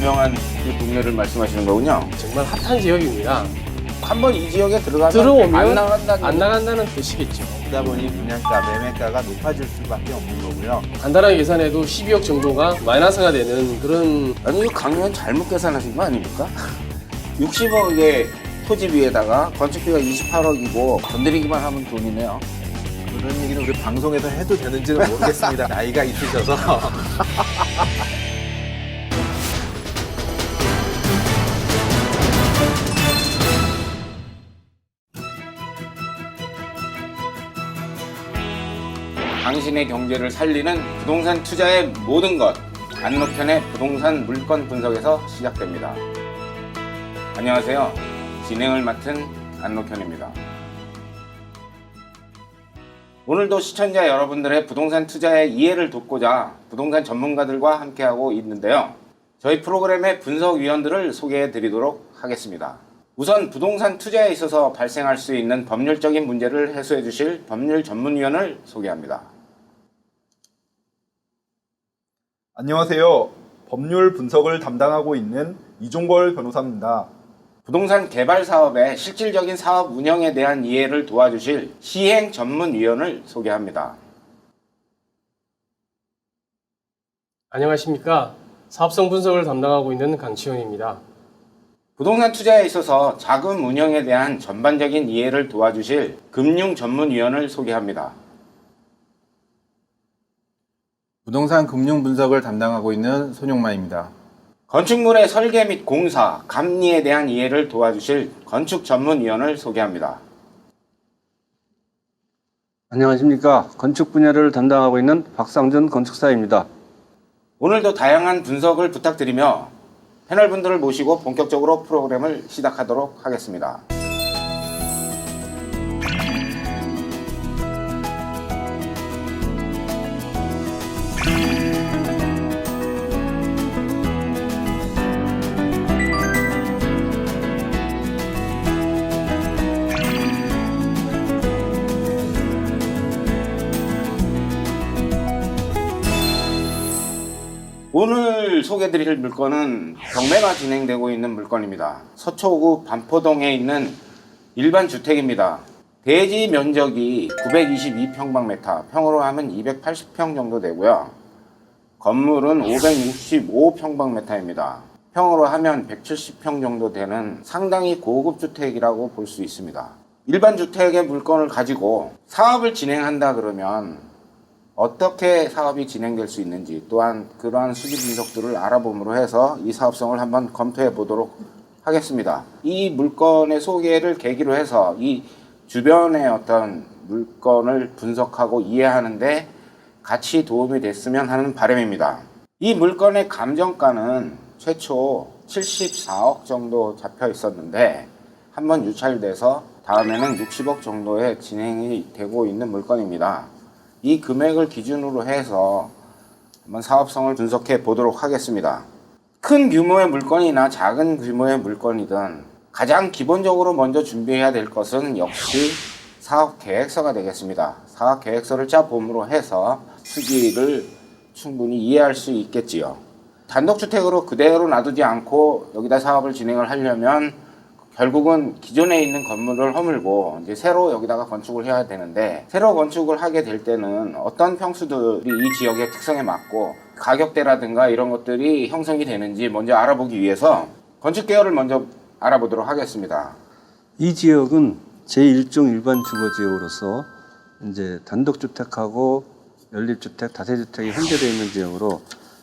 유명한 그 동네를 말씀하시는 거군요. 정말 핫한 지역입니다. 한번 이 지역에 들어오면 안 나간다는 안 나간다는 뜻이겠죠. 그러다 보니 분양가, 매매가가 높아질 수밖에 없는 거고요. 간단하게 계산해도 12억 정도가 마이너스가 되는 그런. 아니 이거 강연 잘못 계산하신 거 아닙니까? 60억의 토지 위에다가 건축비가 28억이고 건드리기만 하면 돈이네요. 그런 얘기는 우리 방송에서 해도 되는지는 모르겠습니다. 나이가 있으셔서. 당신의 경제를 살리는 부동산 투자의 모든 것, 안노편의 부동산 물건 분석에서 시작됩니다. 안녕하세요. 진행을 맡은 안노편입니다. 오늘도 시청자 여러분들의 부동산 투자의 이해를 돕고자 부동산 전문가들과 함께하고 있는데요. 저희 프로그램의 분석위원들을 소개해 드리도록 하겠습니다. 우선 부동산 투자에 있어서 발생할 수 있는 법률적인 문제를 해소해 주실 법률 전문위원을 소개합니다. 안녕하세요. 법률 분석을 담당하고 있는 이종걸 변호사입니다. 부동산 개발 사업의 실질적인 사업 운영에 대한 이해를 도와주실 시행 전문위원을 소개합니다. 안녕하십니까. 사업성 분석을 담당하고 있는 강치훈입니다. 부동산 투자에 있어서 자금 운영에 대한 전반적인 이해를 도와주실 금융 전문위원을 소개합니다. 부동산 금융 분석을 담당하고 있는 손용만입니다. 건축물의 설계 및 공사, 감리에 대한 이해를 도와주실 건축 전문위원을 소개합니다. 안녕하십니까. 건축 분야를 담당하고 있는 박상준 건축사입니다. 오늘도 다양한 분석을 부탁드리며 패널분들을 모시고 본격적으로 프로그램을 시작하도록 하겠습니다. 오늘 소개드릴 물건은 경매가 진행되고 있는 물건입니다. 서초구 반포동에 있는 일반 주택입니다. 대지 면적이 922평방미터, 평으로 하면 280평 정도 되고요. 건물은 565평방미터입니다. 평으로 하면 170평 정도 되는 상당히 고급 주택이라고 볼 수 있습니다. 일반 주택의 물건을 가지고 사업을 진행한다 그러면 어떻게 사업이 진행될 수 있는지, 또한 그러한 수기 분석들을 알아봄으로 해서 이 사업성을 한번 검토해 보도록 하겠습니다. 이 물건의 소개를 계기로 해서 이 주변의 어떤 물건을 분석하고 이해하는데 같이 도움이 됐으면 하는 바람입니다. 이 물건의 감정가는 최초 74억 정도 잡혀 있었는데 한번 유찰돼서 다음에는 60억 정도에 진행이 되고 있는 물건입니다. 이 금액을 기준으로 해서 한번 사업성을 분석해 보도록 하겠습니다. 큰 규모의 물건이나 작은 규모의 물건이든 가장 기본적으로 먼저 준비해야 될 것은 역시 사업 계획서가 되겠습니다. 사업 계획서를 짜봄으로 해서 수기를 충분히 이해할 수 있겠지요. 단독주택으로 그대로 놔두지 않고 여기다 사업을 진행을 하려면 결국은 기존에 있는 건물을 허물고 이제 새로 여기다가 건축을 해야 되는데, 새로 건축을 하게 될 때는 어떤 평수들이 이 지역의 특성에 맞고 가격대라든가 이런 것들이 형성이 되는지 먼저 알아보기 위해서 건축 계열을 먼저 알아보도록 하겠습니다. 이 지역은 제1종 일반 주거지역으로서 이제 단독주택하고 연립주택, 다세주택이 혼재되어 있는 지역으로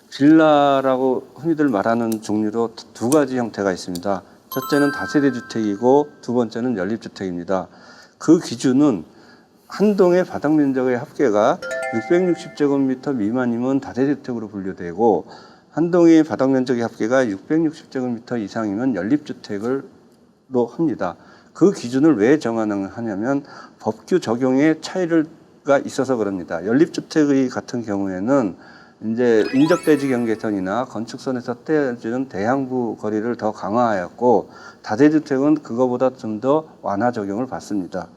빌라라고 흔히들 말하는 종류로 두 가지 형태가 있습니다. 첫째는 다세대 주택이고 두 번째는 연립주택입니다. 그 기준은 한 동의 바닥 면적의 합계가 660제곱미터 미만이면 다세대주택으로 분류되고, 한 동의 바닥 면적의 합계가 660제곱미터 이상이면 연립주택으로 합니다. 그 기준을 왜 정하냐면 법규 적용에 차이가 있어서 그럽니다. 연립주택의 같은 경우에는 이제 인접대지 경계선이나 건축선에서 떼어주는 대항부 거리를 더 강화하였고, 다세대주택은 그거보다 좀 더 완화 적용을 받습니다.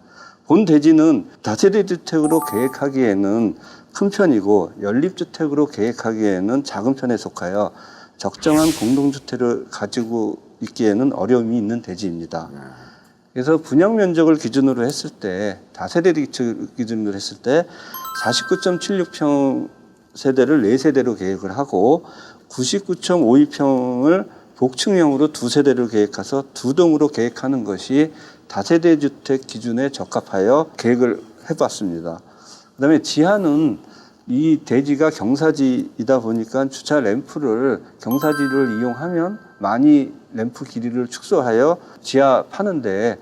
본 대지는 다세대주택으로 계획하기에는 큰 편이고 연립주택으로 계획하기에는 작은 편에 속하여 적정한 공동주택을 가지고 있기에는 어려움이 있는 대지입니다. 그래서 분양 면적을 기준으로 했을 때, 다세대 기준으로 했을 때 49.76평 세대를 4세대로 계획을 하고 99.52평을 복층형으로 2세대를 계획해서 2동으로 계획하는 것이 다세대 주택 기준에 적합하여 계획을 해봤습니다. 그다음에 지하는 이 대지가 경사지이다 보니까 주차 램프를 경사지를 이용하면 많이 램프 길이를 축소하여 지하 파는데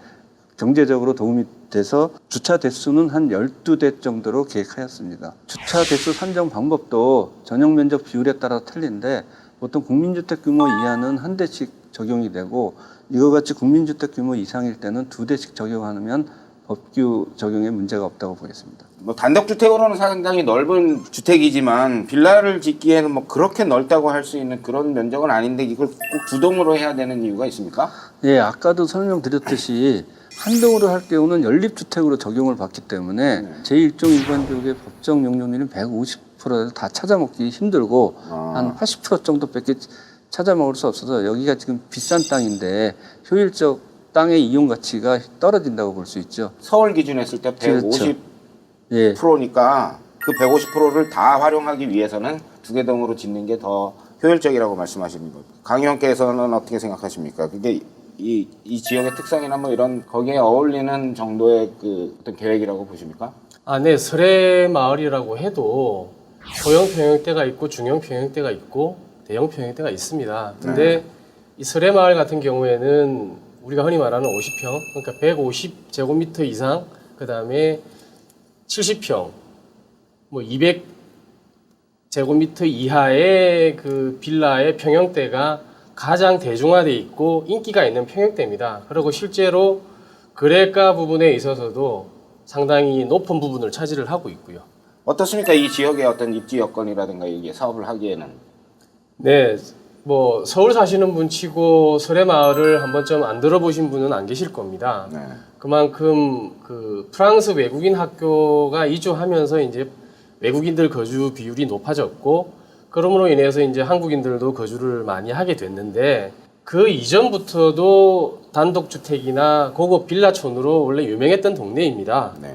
경제적으로 도움이 돼서 주차 대수는 한 12대 정도로 계획하였습니다. 주차 대수 산정 방법도 전용 면적 비율에 따라 틀린데 보통 국민주택 규모 이하는 1대씩 적용이 되고 이와 같이 국민주택 규모 이상일 때는 2대씩 적용하면 법규 적용에 문제가 없다고 보겠습니다. 뭐 단독주택으로는 상당히 넓은 주택이지만 빌라를 짓기에는 뭐 그렇게 넓다고 할 수 있는 그런 면적은 아닌데 이걸 꼭 2동으로 해야 되는 이유가 있습니까? 예, 아까도 설명드렸듯이 한 동으로 할 경우는 연립주택으로 적용을 받기 때문에 제1종 일반지역의 법정 용적률이 150%에서 다 찾아먹기 힘들고 한 80% 정도밖에 찾아먹을 수 없어서 여기가 지금 비싼 땅인데 효율적 땅의 이용 가치가 떨어진다고 볼 수 있죠. 서울 기준 했을 때 150%니까 예. 그 150%를 다 활용하기 위해서는 2개 동으로 짓는 게 더 효율적이라고 말씀하시는 거예요. 강 의원께서는 어떻게 생각하십니까? 그게 이 지역의 특성이나 뭐 이런 거기에 어울리는 정도의 그 어떤 계획이라고 보십니까? 네. 설해 마을이라고 해도 소형 평형대가 있고 중형 평형대가 있고 대형 평형대가 있습니다. 근데 이 설해 마을 같은 경우에는 우리가 흔히 말하는 50평, 그러니까 150제곱미터 이상, 그 다음에 70평, 뭐 200제곱미터 이하의 그 빌라의 평형대가 가장 대중화돼 있고 인기가 있는 평형대입니다. 그리고 실제로 거래가 부분에 있어서도 상당히 높은 부분을 차지를 하고 있고요. 어떻습니까? 이 지역의 어떤 입지 여건이라든가 이게 사업을 하기에는. 네, 뭐 서울 사시는 분 치고 설해 마을을 한 번쯤 안 들어보신 분은 안 계실 겁니다. 네. 그만큼 그 프랑스 외국인 학교가 이주하면서 이제 외국인들 거주 비율이 높아졌고 그러므로 인해서 이제 한국인들도 거주를 많이 하게 됐는데 그 이전부터도 단독주택이나 고급 빌라촌으로 원래 유명했던 동네입니다. 네.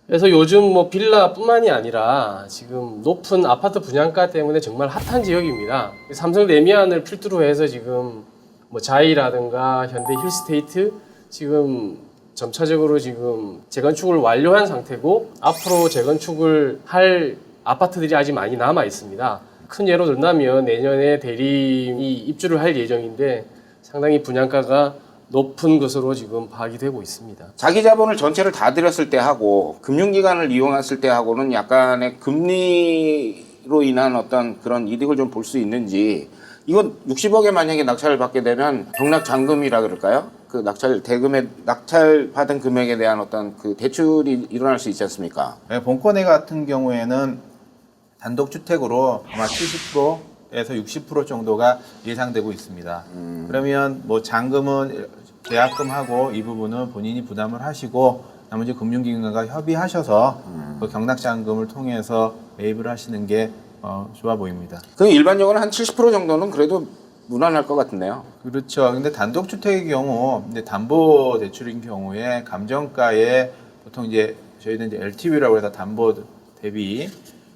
그래서 요즘 뭐 빌라뿐만이 아니라 지금 높은 아파트 분양가 때문에 정말 핫한 지역입니다. 삼성 레미안을 필두로 해서 지금 뭐 자이라든가 현대 힐스테이트 지금 점차적으로 지금 재건축을 완료한 상태고 앞으로 재건축을 할 아파트들이 아직 많이 남아 있습니다. 큰 예로 들자면 내년에 대림이 입주를 할 예정인데 상당히 분양가가 높은 것으로 지금 파악이 되고 있습니다. 자기 자본을 전체를 다 들였을 때 하고 금융기관을 이용했을 때 하고는 약간의 금리로 인한 어떤 그런 이득을 좀 볼 수 있는지 이건 60억에 만약에 낙찰을 받게 되면 경락 잔금이라 그럴까요? 그 낙찰 대금에 낙찰 받은 금액에 대한 어떤 그 대출이 일어날 수 있지 않습니까? 네, 본건에 같은 경우에는 단독주택으로 아마 70%에서 60% 정도가 예상되고 있습니다. 그러면 뭐 잔금은 계약금하고 이 부분은 본인이 부담을 하시고 나머지 금융기관과 협의하셔서 그 경락잔금을 통해서 매입을 하시는 게 좋아 보입니다. 그 일반적으로 한 70% 정도는 그래도 무난할 것 같은데요. 그렇죠. 근데 단독주택의 경우, 근데 담보대출인 경우에 감정가에 보통 이제 저희는 이제 LTV라고 해서 담보 대비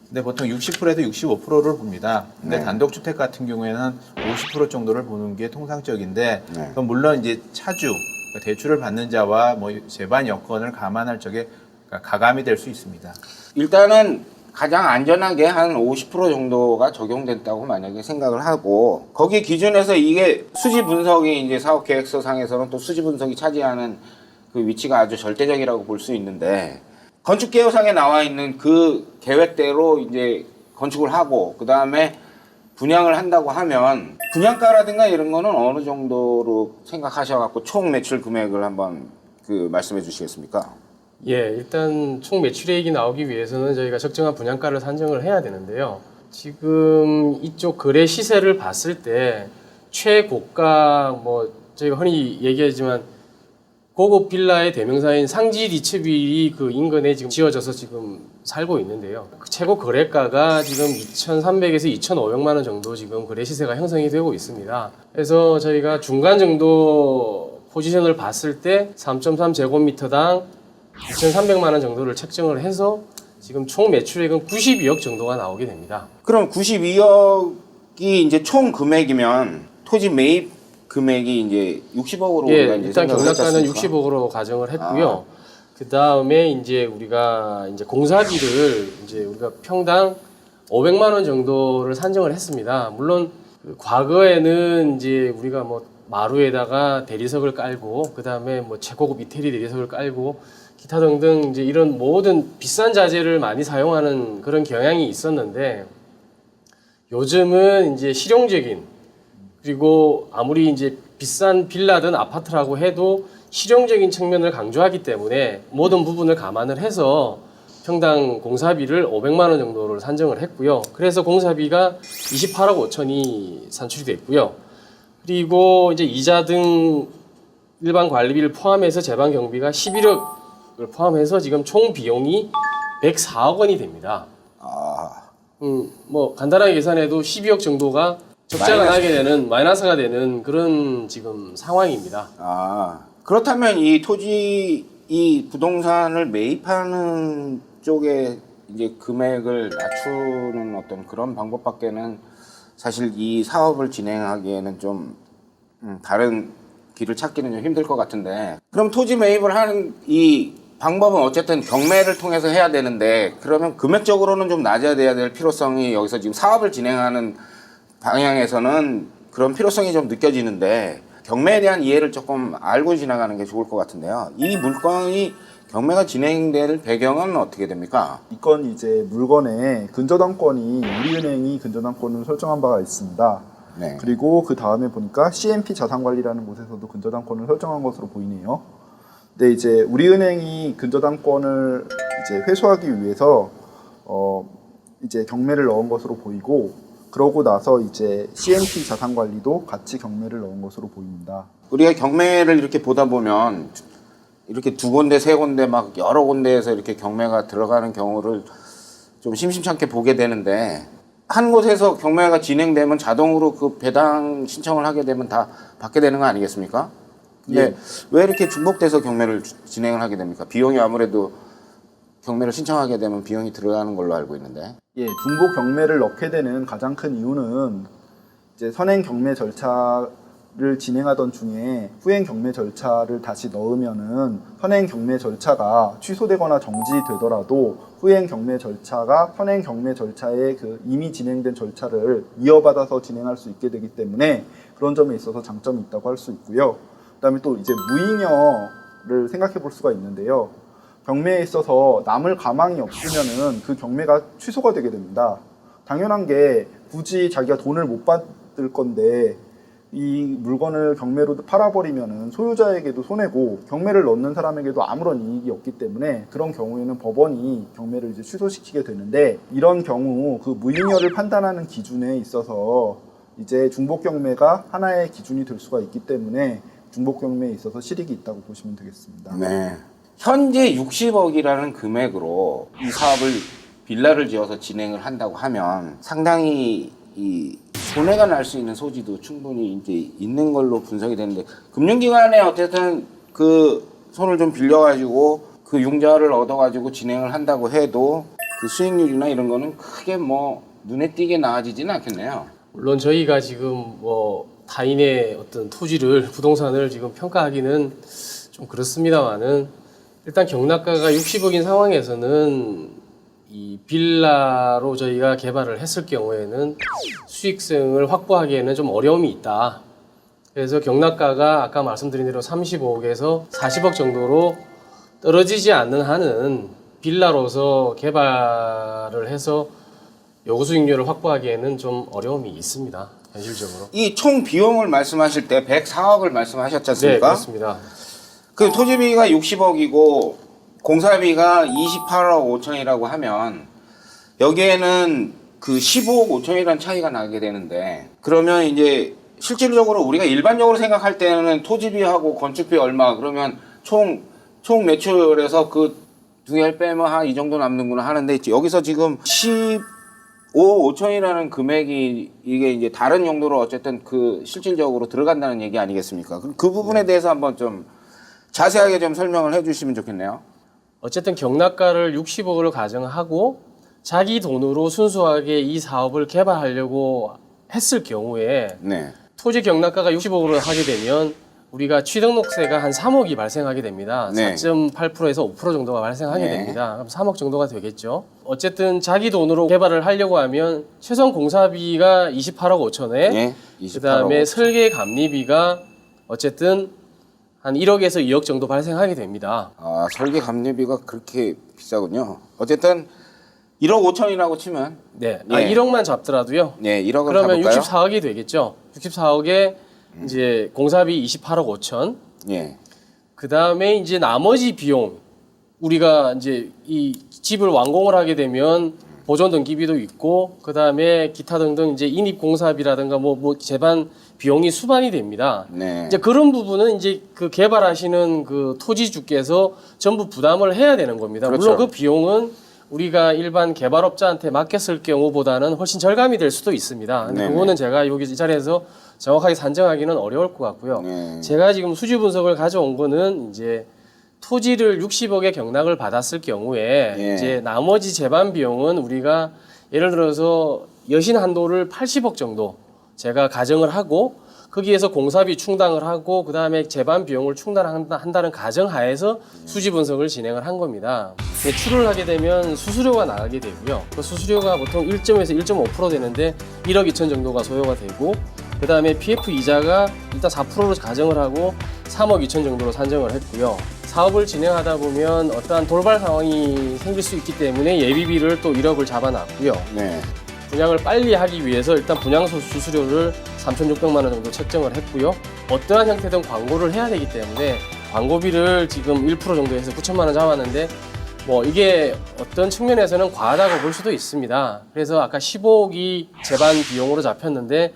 근데 보통 60%에서 65%를 봅니다. 근데 네. 단독주택 같은 경우에는 50% 정도를 보는 게 통상적인데, 네. 그건 물론 이제 차주, 그러니까 대출을 받는 자와 뭐 재반 여건을 감안할 적에 가감이 될 수 있습니다. 일단은 가장 안전하게 한 50% 정도가 적용됐다고 만약에 생각을 하고 거기 기준에서 이게 수지 분석이 이제 사업 계획서 상에서는 또 수지 분석이 차지하는 그 위치가 아주 절대적이라고 볼 수 있는데 건축 계획상에 나와 있는 그 계획대로 이제 건축을 하고 그 다음에 분양을 한다고 하면 분양가라든가 이런 거는 어느 정도로 생각하셔갖고 총 매출 금액을 한번 그 말씀해 주시겠습니까? 예, 일단 총 매출액이 나오기 위해서는 저희가 적정한 분양가를 산정을 해야 되는데요. 지금 이쪽 거래 시세를 봤을 때 최고가 뭐 저희가 흔히 얘기하지만 고급 빌라의 대명사인 상지 리츠빌이 그 인근에 지금 지어져서 지금 살고 있는데요. 그 최고 거래가가 지금 2,300에서 2,500만 원 정도 지금 거래 시세가 형성이 되고 있습니다. 그래서 저희가 중간 정도 포지션을 봤을 때 3.3 제곱미터당 2,300만 원 정도를 책정을 해서 지금 총 매출액은 92억 정도가 나오게 됩니다. 그럼 92억이 이제 총 금액이면 토지 매입 금액이 이제 60억으로 예, 우리가 이제 일단 생각을 했지 경락가는 않습니까? 60억으로 가정을 했고요. 그 다음에 이제 우리가 이제 공사비를 이제 우리가 평당 500만 원 정도를 산정을 했습니다. 물론 그 과거에는 이제 우리가 뭐 마루에다가 대리석을 깔고 그 다음에 뭐 최고급 이태리 대리석을 깔고 기타 등등 이제 이런 모든 비싼 자재를 많이 사용하는 그런 경향이 있었는데 요즘은 이제 실용적인 그리고 아무리 이제 비싼 빌라든 아파트라고 해도 실용적인 측면을 강조하기 때문에 모든 부분을 감안을 해서 평당 공사비를 500만 원 정도를 산정을 했고요. 그래서 공사비가 28억 5천이 산출이 됐고요. 그리고 이제 이자 등 일반 관리비를 포함해서 제반 경비가 11억을 포함해서 지금 총 비용이 104억 원이 됩니다. 뭐 간단하게 계산해도 12억 정도가 적자가 나게 되는 마이너스가 되는 그런 지금 상황입니다. 그렇다면 이 토지 이 부동산을 매입하는 쪽에 이제 금액을 낮추는 어떤 그런 방법밖에는 사실 이 사업을 진행하기에는 좀 다른 길을 찾기는 좀 힘들 것 같은데, 그럼 토지 매입을 하는 이 방법은 어쨌든 경매를 통해서 해야 되는데, 그러면 금액적으로는 좀 낮아야 될 필요성이 여기서 지금 사업을 진행하는 방향에서는 그런 필요성이 좀 느껴지는데, 경매에 대한 이해를 조금 알고 지나가는 게 좋을 것 같은데요. 이 물건이 경매가 진행될 배경은 어떻게 됩니까? 이 건 이제 물건에 근저당권이 우리은행이 근저당권을 설정한 바가 있습니다. 네. 그리고 그 다음에 보니까 CMP 자산관리라는 곳에서도 근저당권을 설정한 것으로 보이네요. 근데 이제 우리은행이 근저당권을 이제 회수하기 위해서 이제 경매를 넣은 것으로 보이고, 그러고 나서 이제 CMP 자산관리도 같이 경매를 넣은 것으로 보입니다. 우리가 경매를 이렇게 보다 보면 이렇게 두 군데, 세 군데 막 여러 군데에서 이렇게 경매가 들어가는 경우를 좀 심심찮게 보게 되는데, 한 곳에서 경매가 진행되면 자동으로 그 배당 신청을 하게 되면 다 받게 되는 거 아니겠습니까? 근데 예. 왜 이렇게 중복돼서 경매를 진행을 하게 됩니까? 비용이 아무래도 경매를 신청하게 되면 비용이 들어가는 걸로 알고 있는데. 예, 중복 경매를 넣게 되는 가장 큰 이유는 이제 선행 경매 절차를 진행하던 중에 후행 경매 절차를 다시 넣으면은 선행 경매 절차가 취소되거나 정지되더라도 후행 경매 절차가 선행 경매 절차의 그 이미 진행된 절차를 이어받아서 진행할 수 있게 되기 때문에 그런 점에 있어서 장점이 있다고 할 수 있고요. 그다음에 또 이제 무잉여를 생각해 볼 수가 있는데요. 경매에 있어서 남을 가망이 없으면은 그 경매가 취소가 되게 됩니다. 당연한 게 굳이 자기가 돈을 못 받을 건데 이 물건을 경매로 팔아버리면은 소유자에게도 손해고 경매를 넣는 사람에게도 아무런 이익이 없기 때문에 그런 경우에는 법원이 경매를 이제 취소시키게 되는데, 이런 경우 그 무잉여를 판단하는 기준에 있어서 이제 중복 경매가 하나의 기준이 될 수가 있기 때문에 중복 경매에 있어서 실익이 있다고 보시면 되겠습니다. 네. 현재 60억이라는 금액으로 이 사업을 빌라를 지어서 진행을 한다고 하면 상당히 이 손해가 날 수 있는 소지도 충분히 이제 있는 걸로 분석이 되는데, 금융기관에 어쨌든 그 손을 좀 빌려가지고 그 융자를 얻어가지고 진행을 한다고 해도 그 수익률이나 이런 거는 크게 뭐 눈에 띄게 나아지지는 않겠네요. 물론 저희가 지금 뭐 타인의 어떤 토지를 부동산을 지금 평가하기는 좀 그렇습니다만은, 일단 경락가가 60억인 상황에서는 이 빌라로 저희가 개발을 했을 경우에는 수익성을 확보하기에는 좀 어려움이 있다. 그래서 경락가가 아까 말씀드린 대로 35억에서 40억 정도로 떨어지지 않는 한은 빌라로서 개발을 해서 요구 수익률을 확보하기에는 좀 어려움이 있습니다. 현실적으로. 이 총 비용을 말씀하실 때 104억을 말씀하셨지 네, 않습니까? 그렇습니다. 그 토지비가 60억이고 공사비가 28억 5천이라고 하면 여기에는 그 15억 5천이라는 차이가 나게 되는데, 그러면 이제 실질적으로 우리가 일반적으로 생각할 때는 토지비하고 건축비 얼마, 그러면 총 매출에서 그 두 개를 빼면 한 이 정도 남는구나 하는데 여기서 지금 15억 5천이라는 금액이 이게 이제 다른 용도로 어쨌든 그 실질적으로 들어간다는 얘기 아니겠습니까? 그 부분에 대해서 한번 좀 자세하게 좀 설명을 해주시면 좋겠네요. 어쨌든 경락가를 60억을 가정하고 자기 돈으로 순수하게 이 사업을 개발하려고 했을 경우에 네. 토지 경락가가 60억으로 하게 되면 우리가 취등록세가 한 3억이 발생하게 됩니다. 네. 4.8%에서 5% 정도가 발생하게 네. 됩니다. 그럼 3억 정도가 되겠죠. 어쨌든 자기 돈으로 개발을 하려고 하면 최선 공사비가 28억 5천에 네. 그다음에 28억. 설계 감리비가 어쨌든 한 1억에서 2억 정도 발생하게 됩니다. 아, 설계 감리비가 그렇게 비싸군요. 어쨌든 1억 5천이라고 치면 네. 예. 1억만 잡더라도요. 네, 1억을 그러면 잡을까요? 64억이 되겠죠. 64억에 이제 공사비 28억 5천. 예. 그다음에 이제 나머지 비용 우리가 이제 이 집을 완공을 하게 되면 보존 등기비도 있고 그다음에 기타 등등 이제 인입 공사비라든가 뭐 재반 비용이 수반이 됩니다. 네. 이제 그런 부분은 이제 그 개발하시는 그 토지주께서 전부 부담을 해야 되는 겁니다. 그렇죠. 물론 그 비용은 우리가 일반 개발업자한테 맡겼을 경우보다는 훨씬 절감이 될 수도 있습니다. 근데 네네. 그거는 제가 여기 이 자리에서 정확하게 산정하기는 어려울 것 같고요. 네. 제가 지금 수지 분석을 가져온 거는 이제 토지를 60억의 경락을 받았을 경우에 예. 이제 나머지 재반 비용은 우리가 예를 들어서 여신 한도를 80억 정도 제가 가정을 하고 거기에서 공사비 충당을 하고 그다음에 재반 비용을 충당한다는 가정하에서 수지 분석을 진행을 한 겁니다. 대출을 하게 되면 수수료가 나가게 되고요. 그 수수료가 보통 1.에서 1.5% 되는데 1억 2천 정도가 소요가 되고 그다음에 PF 이자가 일단 4%로 가정을 하고 3억 2천 정도로 산정을 했고요. 사업을 진행하다 보면 어떠한 돌발 상황이 생길 수 있기 때문에 예비비를 또 1억을 잡아놨고요. 네. 분양을 빨리 하기 위해서 일단 분양소 수수료를 3,600만 원 정도 책정을 했고요. 어떠한 형태든 광고를 해야 되기 때문에 광고비를 지금 1% 정도 해서 9천만 원 잡았는데 뭐 이게 어떤 측면에서는 과하다고 볼 수도 있습니다. 그래서 아까 15억이 재반 비용으로 잡혔는데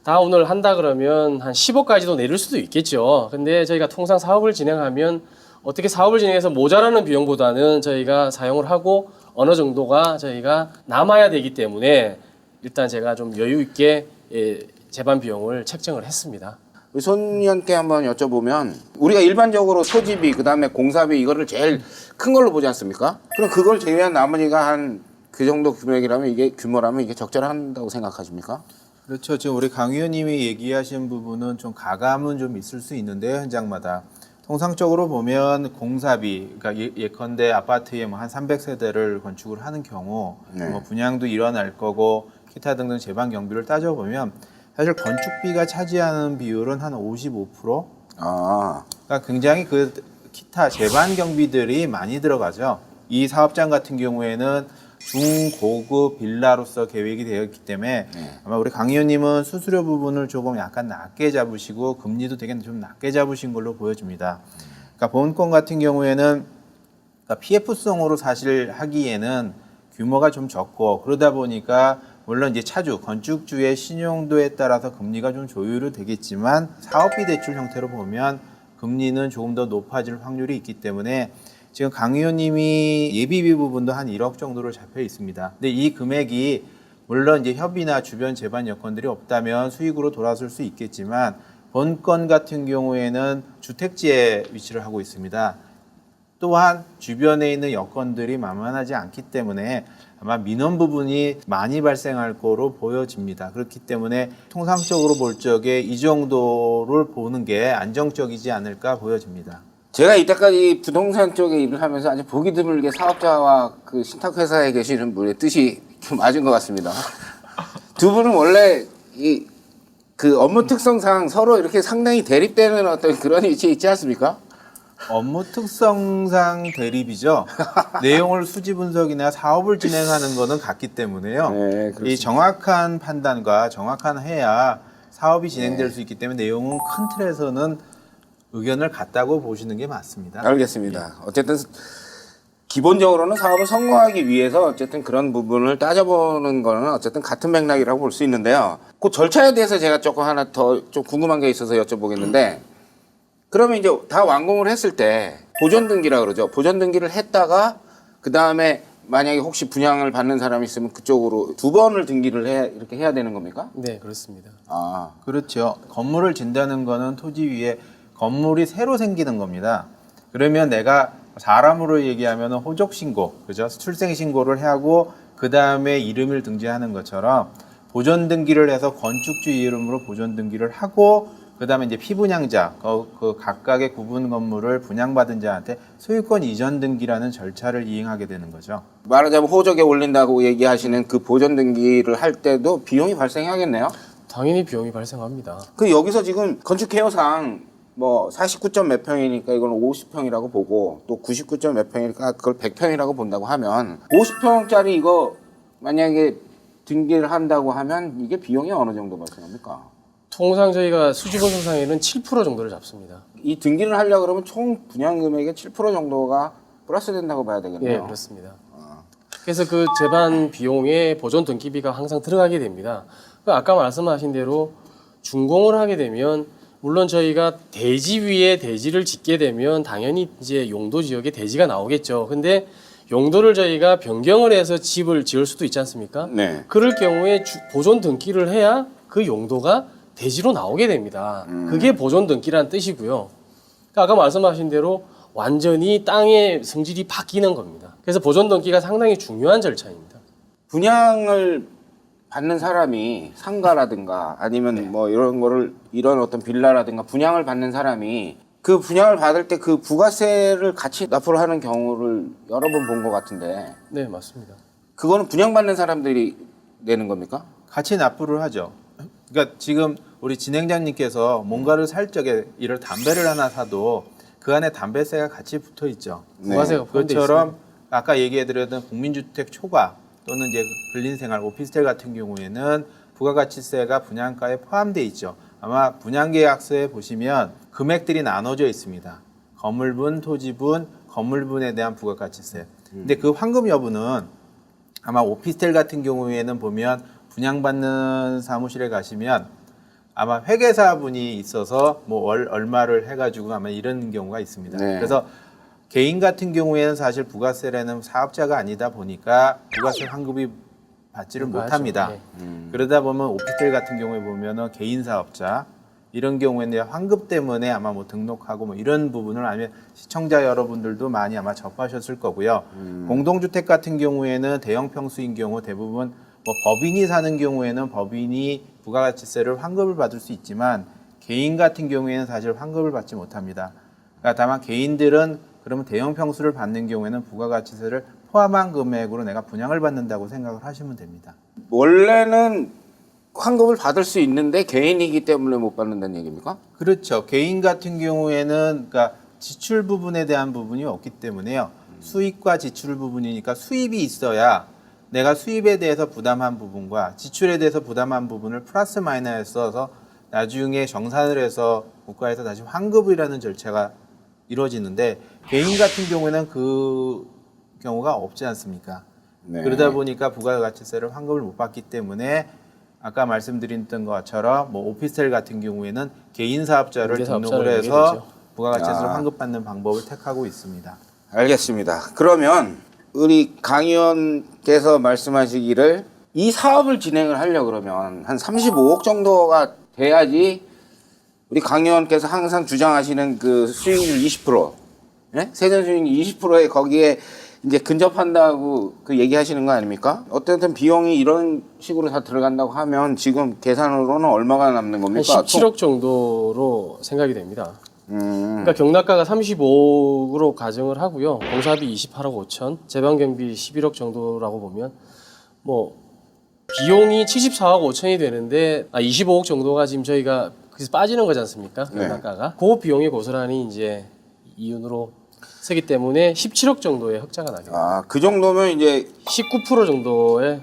다 오늘 한다 그러면 한 10억까지도 내릴 수도 있겠죠. 근데 저희가 통상 사업을 진행하면 어떻게 사업을 진행해서 모자라는 비용보다는 저희가 사용을 하고 어느 정도가 저희가 남아야 되기 때문에 일단 제가 좀 여유 있게 재반 비용을 책정을 했습니다. 우리 손 의원께 한번 여쭤보면 우리가 일반적으로 토지비 그다음에 공사비 이거를 제일 큰 걸로 보지 않습니까? 그럼 그걸 제외한 나머지가 한 그 정도 금액이라면 이게 규모라면 이게 적절한다고 생각하십니까? 그렇죠. 지금 우리 강 의원님이 얘기하신 부분은 좀 가감은 좀 있을 수 있는데요, 현장마다. 통상적으로 보면 공사비, 그러니까 예컨대 아파트에 뭐 한 300세대를 건축을 하는 경우, 네. 뭐 분양도 일어날 거고, 기타 등등 재반 경비를 따져보면 사실 건축비가 차지하는 비율은 한 55%? 아, 그러니까 굉장히 그 기타 재반 경비들이 많이 들어가죠. 이 사업장 같은 경우에는 중고급 빌라로서 계획이 되어 있기 때문에 아마 우리 강 의원님은 수수료 부분을 조금 약간 낮게 잡으시고 금리도 되게 좀 낮게 잡으신 걸로 보여집니다. 그러니까 보험권 같은 경우에는 그러니까 PF성으로 사실 하기에는 규모가 좀 적고 그러다 보니까 물론 이제 차주, 건축주의 신용도에 따라서 금리가 좀 조율이 되겠지만 사업비 대출 형태로 보면 금리는 조금 더 높아질 확률이 있기 때문에 지금 강 의원님이 예비비 부분도 한 1억 정도로 잡혀 있습니다. 근데 이 금액이 물론 이제 협의나 주변 재반 여건들이 없다면 수익으로 돌아설 수 있겠지만 본건 같은 경우에는 주택지에 위치를 하고 있습니다. 또한 주변에 있는 여건들이 만만하지 않기 때문에 아마 민원 부분이 많이 발생할 거로 보여집니다. 그렇기 때문에 통상적으로 볼 적에 이 정도를 보는 게 안정적이지 않을까 보여집니다. 제가 이때까지 부동산 쪽에 일을 하면서 아주 보기 드물게 사업자와 그 신탁회사에 계시는 분의 뜻이 좀 맞은 것 같습니다. 두 분은 원래 그 업무 특성상 서로 이렇게 상당히 대립되는 어떤 그런 위치에 있지 않습니까? 업무 특성상 대립이죠. 내용을 수지 분석이나 사업을 진행하는 것은 같기 때문에요. 네, 그렇습니다. 이 정확한 판단과 정확한 해야 사업이 진행될 수 있기 때문에 내용은 큰 틀에서는 의견을 같다고 보시는 게 맞습니다. 알겠습니다. 어쨌든 기본적으로는 사업을 성공하기 위해서 어쨌든 그런 부분을 따져보는 거는 어쨌든 같은 맥락이라고 볼 수 있는데요. 그 절차에 대해서 제가 조금 하나 더 좀 궁금한 게 있어서 여쭤보겠는데 그러면 이제 다 완공을 했을 때 보존 등기라 그러죠. 보존 등기를 했다가 그 다음에 만약에 혹시 분양을 받는 사람이 있으면 그쪽으로 두 번을 등기를 이렇게 해야 되는 겁니까? 네, 그렇습니다. 아, 그렇죠. 건물을 진다는 거는 토지 위에 건물이 새로 생기는 겁니다. 그러면 내가 사람으로 얘기하면 호적 신고, 그죠? 출생 신고를 하고 그 다음에 이름을 등재하는 것처럼 보존 등기를 해서 건축주 이름으로 보존 등기를 하고 그 다음에 이제 피분양자, 그 각각의 구분 건물을 분양받은 자한테 소유권 이전 등기라는 절차를 이행하게 되는 거죠. 말하자면 호적에 올린다고 얘기하시는 그 보존 등기를 할 때도 비용이 발생하겠네요. 당연히 비용이 발생합니다. 그 여기서 지금 건축 개요상 뭐 49점 몇 평이니까 이건 50평이라고 보고 또 99점 몇 평이니까 그걸 100평이라고 본다고 하면 50평짜리 이거 만약에 등기를 한다고 하면 이게 비용이 어느 정도 발생합니까? 통상 저희가 수지보증상에는 7% 정도를 잡습니다. 이 등기를 하려고 그러면 총 분양 금액의 7% 정도가 플러스 된다고 봐야 되겠네요. 예, 그렇습니다. 그래서 그 재반 비용에 보존 등기비가 항상 들어가게 됩니다. 아까 말씀하신 대로 준공을 하게 되면 물론 저희가 대지 위에 대지를 짓게 되면 당연히 이제 용도 지역에 대지가 나오겠죠. 근데 용도를 저희가 변경을 해서 집을 지을 수도 있지 않습니까? 네. 그럴 경우에 보존 등기를 해야 그 용도가 대지로 나오게 됩니다. 그게 보존 등기라는 뜻이고요. 그러니까 아까 말씀하신 대로 완전히 땅의 성질이 바뀌는 겁니다. 그래서 보존 등기가 상당히 중요한 절차입니다. 분양을 받는 사람이 상가라든가 아니면 뭐 이런 어떤 빌라라든가 분양을 받는 사람이 그 분양을 받을 때 그 부가세를 같이 납부를 하는 경우를 여러 번 본 것 같은데 네, 맞습니다. 그거는 분양받는 사람들이 내는 겁니까? 같이 납부를 하죠. 그러니까 지금 우리 진행자님께서 뭔가를 살 적에 이를 담배를 하나 사도 그 안에 담배세가 같이 붙어 있죠. 부가세가 포함되어 그것처럼 있습니다. 아까 얘기해드렸던 국민주택 초과 또는 이제 근린생활 오피스텔 같은 경우에는 부가가치세가 분양가에 포함되어 있죠. 아마 분양계약서에 보시면 금액들이 나눠져 있습니다. 건물분, 토지분, 건물분에 대한 부가가치세. 근데 그 환급 여부는 아마 오피스텔 같은 경우에는 보면 분양받는 사무실에 가시면 아마 회계사분이 있어서 뭐 얼마를 해가지고 아마 이런 경우가 있습니다. 네. 그래서 개인 같은 경우에는 사실 부가세라는 사업자가 아니다 보니까 부가세 환급이 받지를 못합니다. 네. 그러다 보면 오피스텔 같은 경우에 보면은 개인 사업자 이런 경우에는 환급 때문에 아마 뭐 등록하고 뭐 이런 부분을 아니면 시청자 여러분들도 많이 아마 접하셨을 거고요. 공동주택 같은 경우에는 대형 평수인 경우 대부분 뭐 법인이 사는 경우에는 법인이 부가가치세를 환급을 받을 수 있지만 개인 같은 경우에는 사실 환급을 받지 못합니다. 그러니까 다만 개인들은 그러면 대형 평수를 받는 경우에는 부가가치세를 포함한 금액으로 내가 분양을 받는다고 생각을 하시면 됩니다. 원래는 환급을 받을 수 있는데 개인이기 때문에 못 받는다는 얘기입니까? 그렇죠. 개인 같은 경우에는 그러니까 지출 부분에 대한 부분이 없기 때문에요. 수입과 지출 부분이니까 수입이 있어야 내가 수입에 대해서 부담한 부분과 지출에 대해서 부담한 부분을 플러스 마이너스 써서 나중에 정산을 해서 국가에서 다시 환급이라는 절차가 이루어지는데 개인 같은 경우에는 그 경우가 없지 않습니까? 네. 그러다 보니까 부가가치세를 환급을 못 받기 때문에 아까 말씀드렸던 것처럼 뭐 오피스텔 같은 경우에는 개인 사업자를 임대 등록을 사업자를 내게 해서 되죠. 부가가치세를 아. 환급받는 방법을 택하고 있습니다. 알겠습니다. 그러면 우리 강 의원께서 말씀하시기를 이 사업을 진행을 하려고 그러면 한 35억 정도가 돼야지 우리 강 의원께서 항상 주장하시는 그 수익률 20%, 예? 세전 수익률 20%에 거기에 이제 근접한다고 그 얘기하시는 거 아닙니까? 어쨌든 비용이 이런 식으로 다 들어간다고 하면 지금 계산으로는 얼마가 남는 한 겁니까? 17억 정도로 생각이 됩니다. 그러니까 경락가가 35억으로 가정을 하고요. 공사비 28억 5천, 재반경비 11억 정도라고 보면 뭐 비용이 74억 5천이 되는데 25억 정도가 지금 저희가 그래서 빠지는 거지 않습니까? 네. 경락가가 그 비용이 고스란히 이제 이윤으로 쓰기 때문에 17억 정도의 흑자가 나게 됩니다. 아, 그 정도면 이제 19% 정도의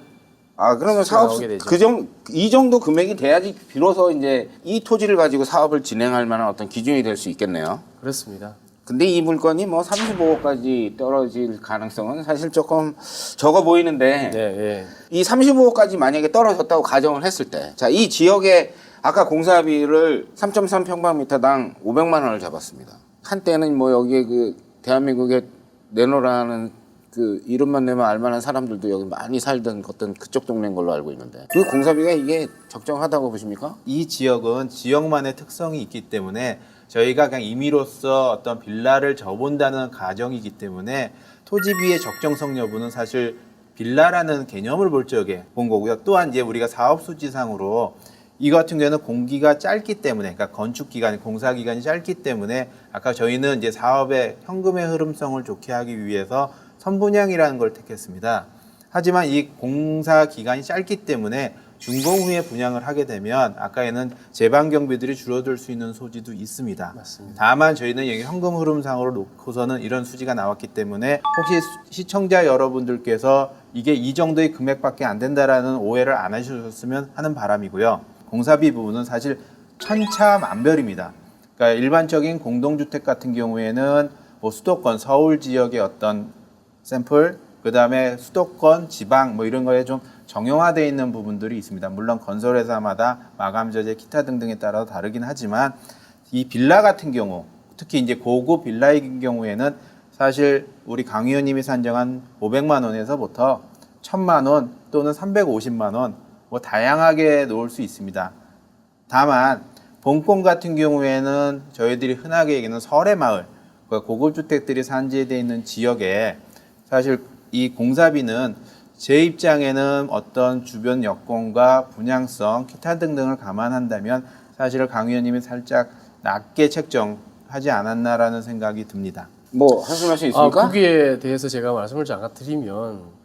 그러면 사업 나오게 되죠. 이 정도 금액이 돼야지 비로소 이제 이 토지를 가지고 사업을 진행할 만한 어떤 기준이 될 수 있겠네요. 그렇습니다. 근데 이 물건이 뭐 35억까지 떨어질 가능성은 사실 조금 적어 보이는데 네, 예. 이 35억까지 만약에 떨어졌다고 가정을 했을 때 자, 이 지역에 아까 공사비를 3.3평방미터당 500만 원을 잡았습니다. 한때는 뭐 여기에 그 대한민국에 내노라는 그 이름만 내면 알만한 사람들도 여기 많이 살던 어떤 그쪽 동네인 걸로 알고 있는데 그 공사비가 이게 적정하다고 보십니까? 이 지역은 지역만의 특성이 있기 때문에 저희가 그냥 임의로서 어떤 빌라를 져본다는 가정이기 때문에 토지비의 적정성 여부는 사실 빌라라는 개념을 볼 적에 본 거고요. 또한 이제 우리가 사업 수지상으로 이 같은 경우에는 공기가 짧기 때문에, 그러니까 건축 기간이, 공사 기간이 짧기 때문에 아까 저희는 이제 사업의 현금의 흐름성을 좋게 하기 위해서 선분양이라는 걸 택했습니다. 하지만 이 공사 기간이 짧기 때문에 준공 후에 분양을 하게 되면 아까에는 재반 경비들이 줄어들 수 있는 소지도 있습니다. 맞습니다. 다만 저희는 여기 현금 흐름상으로 놓고서는 이런 수지가 나왔기 때문에 혹시 시청자 여러분들께서 이게 이 정도의 금액밖에 안 된다라는 오해를 안 하셨으면 하는 바람이고요. 공사비 부분은 사실 천차만별입니다. 그러니까 일반적인 공동주택 같은 경우에는 뭐 수도권, 서울 지역의 어떤 샘플, 그 다음에 수도권, 지방 뭐 이런 거에 좀 정형화되어 있는 부분들이 있습니다. 물론 건설회사마다 마감 저제, 기타 등등에 따라 다르긴 하지만 이 빌라 같은 경우, 특히 이제 고급 빌라의 경우에는 사실 우리 강 의원님이 산정한 500만 원에서부터 1000만 원 또는 350만 원 뭐 다양하게 놓을 수 있습니다. 다만 본권 같은 경우에는 저희들이 흔하게 얘기하는 설의 마을, 고급 주택들이 산재되어 있는 지역에 사실 이 공사비는 제 입장에는 어떤 주변 여건과 분양성, 기타 등등을 감안한다면 사실 강 의원님이 살짝 낮게 책정하지 않았나라는 생각이 듭니다. 뭐 하실 말씀 있습니까? 거기에 대해서 제가 말씀을 잠깐 드리면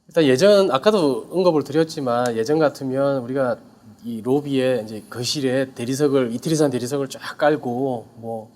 일단 예전 아까도 언급을 드렸지만 예전 같으면 우리가 이 로비에 이제 거실에 대리석을 이태리산 대리석을 쫙 깔고 뭐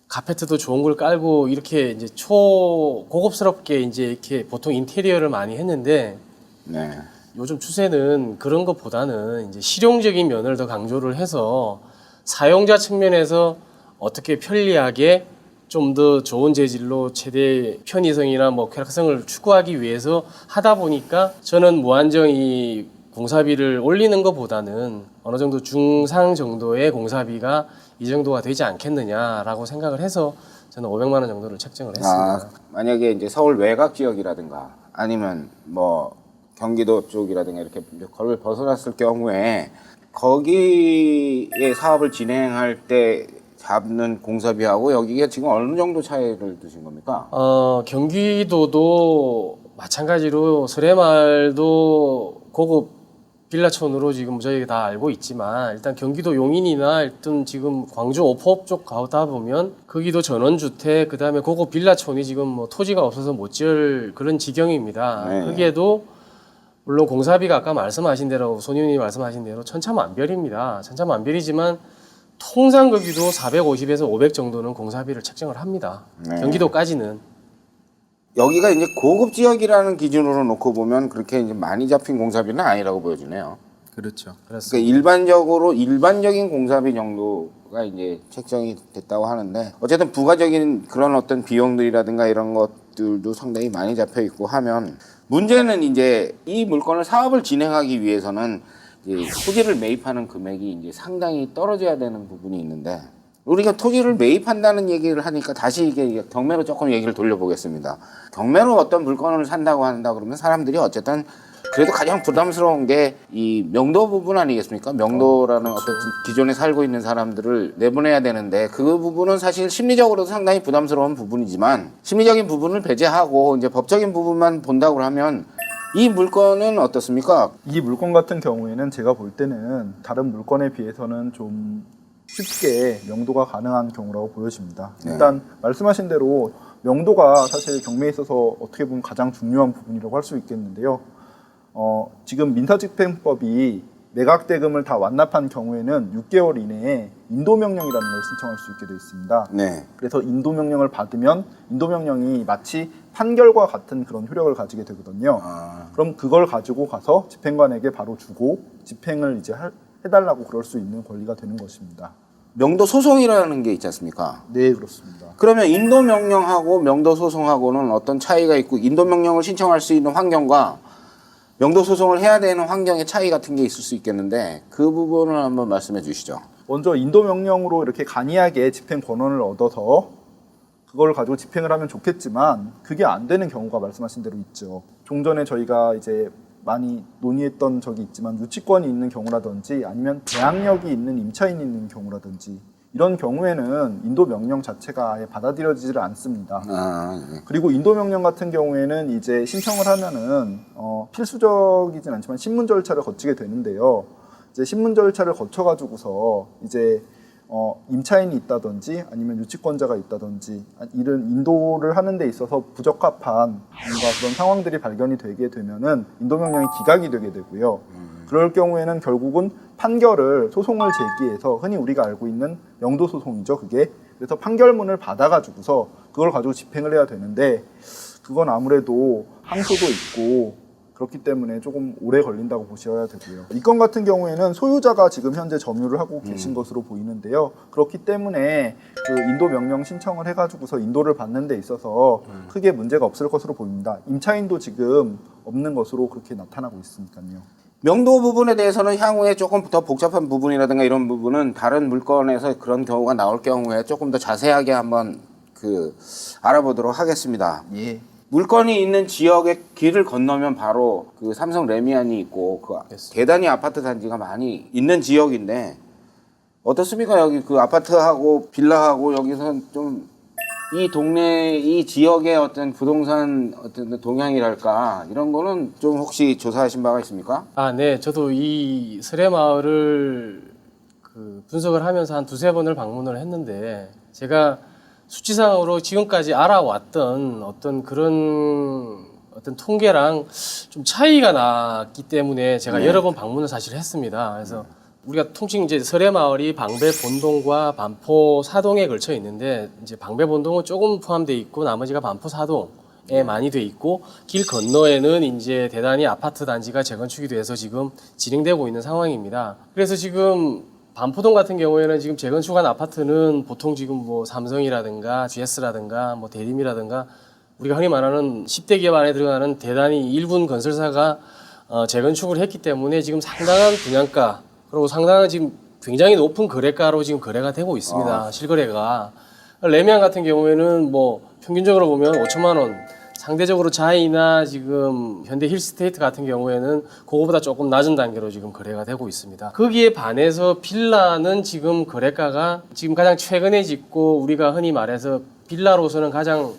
카페트도 좋은 걸 깔고 이렇게 이제 초고급스럽게 이제 이렇게 보통 인테리어를 많이 했는데 네. 요즘 추세는 그런 것보다는 이제 실용적인 면을 더 강조를 해서 사용자 측면에서 어떻게 편리하게 좀 더 좋은 재질로 최대 편의성이나 뭐 쾌락성을 추구하기 위해서 하다 보니까 저는 무한정이 공사비를 올리는 것보다는 어느 정도 중상 정도의 공사비가 이 정도가 되지 않겠느냐라고 생각을 해서 저는 500만 원 정도를 책정을 했습니다. 만약에 이제 서울 외곽 지역이라든가 아니면 뭐 경기도 쪽이라든가 이렇게 거를 벗어났을 경우에 거기에 사업을 진행할 때 잡는 공사비하고 여기가 지금 어느 정도 차이를 두신 겁니까? 경기도도 마찬가지로 설해마을도 고급 빌라촌으로 지금 저희가 다 알고 있지만 일단 경기도 용인이나 일단 지금 광주 오포 쪽 가다 보면 거기도 전원주택 그다음에 고급 빌라촌이 지금 뭐 토지가 없어서 못 지을 그런 지경입니다. 네. 거기에도 물론 공사비가 아까 말씀하신 대로 손님이 말씀하신 대로 천차만별입니다. 천차만별이지만 통상 거기도 450에서 500 정도는 공사비를 책정을 합니다. 네. 경기도까지는. 여기가 이제 고급 지역이라는 기준으로 놓고 보면 그렇게 이제 많이 잡힌 공사비는 아니라고 보여지네요. 그렇죠. 그러니까 일반적으로 일반적인 공사비 정도가 이제 책정이 됐다고 하는데 어쨌든 부가적인 그런 어떤 비용들이라든가 이런 것들도 상당히 많이 잡혀 있고 하면 문제는 이제 이 물건을 사업을 진행하기 위해서는 이제 토지를 매입하는 금액이 이제 상당히 떨어져야 되는 부분이 있는데 우리가 토지를 매입한다는 얘기를 하니까 다시 이게 경매로 조금 얘기를 돌려보겠습니다. 경매로 어떤 물건을 산다고 한다 그러면 사람들이 어쨌든 그래도 가장 부담스러운 게 이 명도 부분 아니겠습니까? 명도라는 어떤 기존에 살고 있는 사람들을 내보내야 되는데 그 부분은 사실 심리적으로도 상당히 부담스러운 부분이지만 심리적인 부분을 배제하고 이제 법적인 부분만 본다고 하면 이 물건은 어떻습니까? 이 물건 같은 경우에는 제가 볼 때는 다른 물건에 비해서는 좀 쉽게 명도가 가능한 경우라고 보여집니다. 네. 일단 말씀하신 대로 명도가 사실 경매에 있어서 어떻게 보면 가장 중요한 부분이라고 할 수 있겠는데요. 지금 민사집행법이 매각대금을 다 완납한 경우에는 6개월 이내에 인도명령이라는 걸 신청할 수 있게 되어 있습니다. 네. 그래서 인도명령을 받으면 인도명령이 마치 판결과 같은 그런 효력을 가지게 되거든요. 그럼 그걸 가지고 가서 집행관에게 바로 주고 집행을 이제 해달라고 그럴 수 있는 권리가 되는 것입니다. 명도 소송이라는 게 있지 않습니까? 네, 그렇습니다. 그러면 인도 명령하고 명도 소송하고는 어떤 차이가 있고 인도 명령을 신청할 수 있는 환경과 명도 소송을 해야 되는 환경의 차이 같은 게 있을 수 있겠는데 그 부분을 한번 말씀해 주시죠. 먼저 인도 명령으로 이렇게 간이하게 집행 권한을 얻어서 그걸 가지고 집행을 하면 좋겠지만 그게 안 되는 경우가 말씀하신 대로 있죠. 종전에 저희가 이제 많이 논의했던 적이 있지만 유치권이 있는 경우라든지 아니면 대항력이 있는 임차인이 있는 경우라든지 이런 경우에는 인도 명령 자체가 아예 받아들여지질 않습니다. 예. 그리고 인도 명령 같은 경우에는 이제 신청을 하면은 필수적이진 않지만 신문 절차를 거치게 되는데요. 이제 신문 절차를 거쳐가지고서 이제 임차인이 있다든지 아니면 유치권자가 있다든지 이런 인도를 하는 데 있어서 부적합한 뭔가 그런 상황들이 발견이 되게 되면은 인도 명령이 기각이 되게 되고요. 그럴 경우에는 결국은 판결을 소송을 제기해서 흔히 우리가 알고 있는 명도 소송이죠, 그게. 그래서 판결문을 받아가지고서 그걸 가지고 집행을 해야 되는데 그건 아무래도 항소도 있고 그렇기 때문에 조금 오래 걸린다고 보셔야 되고요. 이 건 같은 경우에는 소유자가 지금 현재 점유를 하고 계신 것으로 보이는데요. 그렇기 때문에 그 인도 명령 신청을 해가지고서 인도를 받는 데 있어서 크게 문제가 없을 것으로 보입니다. 임차인도 지금 없는 것으로 그렇게 나타나고 있으니까요. 명도 부분에 대해서는 향후에 조금 더 복잡한 부분이라든가 이런 부분은 다른 물건에서 그런 경우가 나올 경우에 조금 더 자세하게 한번 알아보도록 하겠습니다. 예. 물건이 있는 지역의 길을 건너면 바로 그 삼성 레미안이 있고 그 대단히 아파트 단지가 많이 있는 지역인데 어떻습니까? 여기 그 아파트하고 빌라하고 여기서 좀 이 동네 이 지역의 어떤 부동산 어떤 동향이랄까 이런 거는 좀 혹시 조사하신 바가 있습니까? 네. 저도 이 설해마을을 분석을 하면서 한 두세 번을 방문을 했는데 제가 수치상으로 지금까지 알아왔던 어떤 그런 어떤 통계랑 좀 차이가 났기 때문에 제가 여러 번 방문을 사실 했습니다. 그래서 우리가 통칭 이제 설해마을이 방배 본동과 반포 사동에 걸쳐 있는데 이제 방배 본동은 조금 포함되어 있고 나머지가 반포 사동에 많이 돼 있고 길 건너에는 이제 대단히 아파트 단지가 재건축이 돼서 지금 진행되고 있는 상황입니다. 그래서 지금 반포동 같은 경우에는 지금 재건축한 아파트는 보통 지금 뭐 삼성이라든가 GS라든가 뭐 대림이라든가 우리가 흔히 말하는 10대 기업 안에 들어가는 대단히 일군 건설사가 재건축을 했기 때문에 지금 상당한 분양가 그리고 상당한 지금 굉장히 높은 거래가로 지금 거래가 되고 있습니다. 실거래가. 레미안 같은 경우에는 뭐 평균적으로 보면 5천만 원. 상대적으로 자이나 지금 현대 힐스테이트 같은 경우에는 그거보다 조금 낮은 단계로 지금 거래가 되고 있습니다. 거기에 반해서 빌라는 지금 거래가가 지금 가장 최근에 짓고 우리가 흔히 말해서 빌라로서는 가장